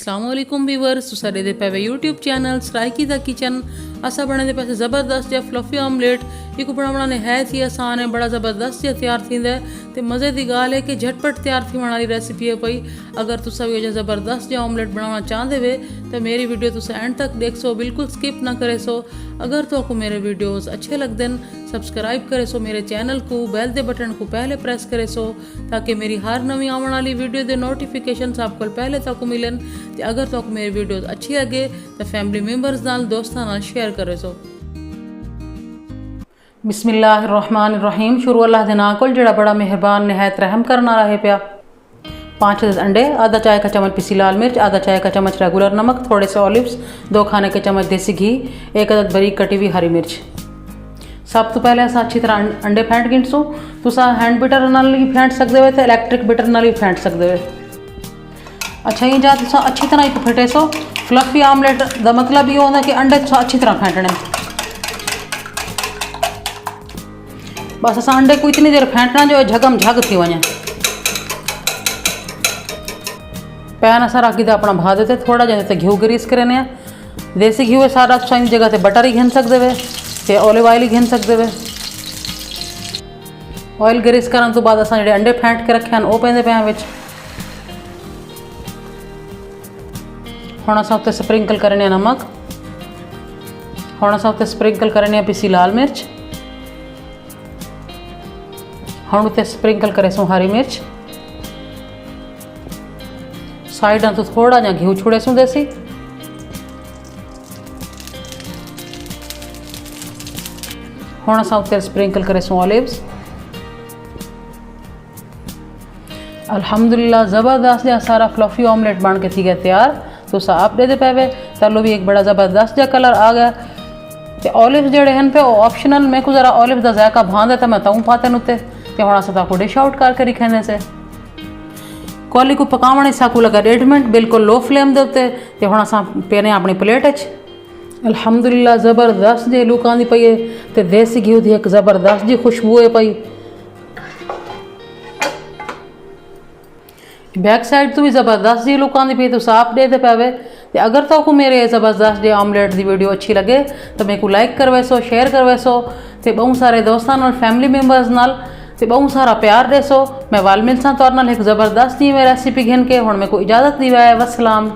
अस्सलामुअलैकुम व्यूअर्स, तुसारे दे पे YouTube channel Saraiki दा किचन असा बने दे पैसे ज़बरदस्त या फ्लफी ऑमलेट ये को बनाना निहायत ही आसान है, बड़ा ज़बरदस्त या तैयार थींदा है। तो मज़े की गाल है कि झटपट तैयार थी वाली रेसिपी है पई। अगर तुसा भी ज़बरदस्त या ऑमलेट बनाना चाहते वे तो मेरी वीडियो तुसा एंड तक देख सो, बिल्कुल स्किप ना करे सो। अगर तो को मेरे वीडियोस अच्छे लगते हैं सब्सक्राइब करे सो मेरे चैनल को, बेल दे बटन को पहले प्रेस करे सो ताकि मेरी हर नवी आने वाली वीडियो के नोटिफिकेशन आपको पहले तक मिलन। तो अगर तो मेरी वीडियोस अच्छी लगे तो फैमिली मेंबर्स नाल दोस्तां नाल शेयर करे सो। बिस्मिल्लाहिर्रहमानिर्रहीम। शुरू अल्लाह दे नाम कोल जड़ा बड़ा मेहरबान निहायत रहम करना रहे पिया। 5 अंडे, आधा चाय का चम्मच पिसी लाल मिर्च, आधा चाय का चम्मच रेगुलर नमक, थोड़े से ऑलिव्स, 2 खाने के चम्मच देसी घी, 1 अदद बारीक कटी हुई हरी मिर्च। सब तो पहले अस अच्छी तरह अंडे फेंट गिनसू। तुसा हैंड बीटर नाल भी फेंट सकते हो तो इलैक्ट्रिक बीटर नाल भी फेंट सकते हो। अच्छा ही जा तुसा अच्छी तरह एक फेटे सो। फ्लफी ऑमलेट का मतलब ये होता कि अंडे तुसा अच्छी तरह फेंटने। बस अस अंडे को इतनी देर फेंटना जो झगम झग थी वने। पैन अस रखी अपना भा देते, थोड़ा जहाँ घी ग्रीस करें। देसी घी सारा तुसा इन जगह से बटर ही घिन सकते वे ते ऑलिव ऑयल ही घिन सकते वे। ऑयल ग्रीस करने तो बाद अस जो अंडे फेंट के रखे हैं वो पेंदे पे विच। हुण अस उत्ते स्प्रिंकल करने नमक, हुण अस उत्ते स्प्रिंकल करने पिसी लाल मिर्च, हुण उत्ते स्प्रिंकल करे सो हरी मिर्च। साइड तो थोड़ा जहाँ घी छुड़े सो देसी। हुण अस उत्ते स्प्रिंकल करे सो ऑलिव्स। अल्हम्दुलिल्लाह ज़बरदस्त या सारा फ्लफी ऑमलेट बन के थी गया तैयार। तो आप दे पे तलो भी एक बड़ा ज़बरदस्त जहा कलर आ गया। तो ऑलिव्स जोड़े हैं पे ऑप्शनल, मेरे को ज़रा ऑलिव का जायका भांदा तो मैं ताऊँ पाते उत्ते। तो हम अस डिश आउट करके रखें से कॉली को पकावने साकू लगा 1.5 मिनट बिल्कुल लो फ्लेम के उत्ते। तो हम अस पेने अपनी प्लेट अल्हम्दुलिल्लाह ज़बरदस्त जी लुक आँदी पई है। तो देसी घी की एक ज़बरदस्त जी खुशबू है पई। बैक साइड तो भी ज़बरदस्त जी लुक आँदी पई। तो आप दे पे। तो अगर तो मेरे ज़बरदस्त जी ऑमलेट की वीडियो अच्छी लगे तो मेरे को लाइक करवे सो, शेयर करवे सो। तो बहुत सारे दोस्तों नाल, फैमिली मेंबर्स नाल तो बहुत सारा प्यार दे सो। मैं वाल मिलसा तौर नाल एक ज़बरदस्त जी मैं रेसिपी घिन के हुण मेरे को इजाज़त दी है। वसलाम।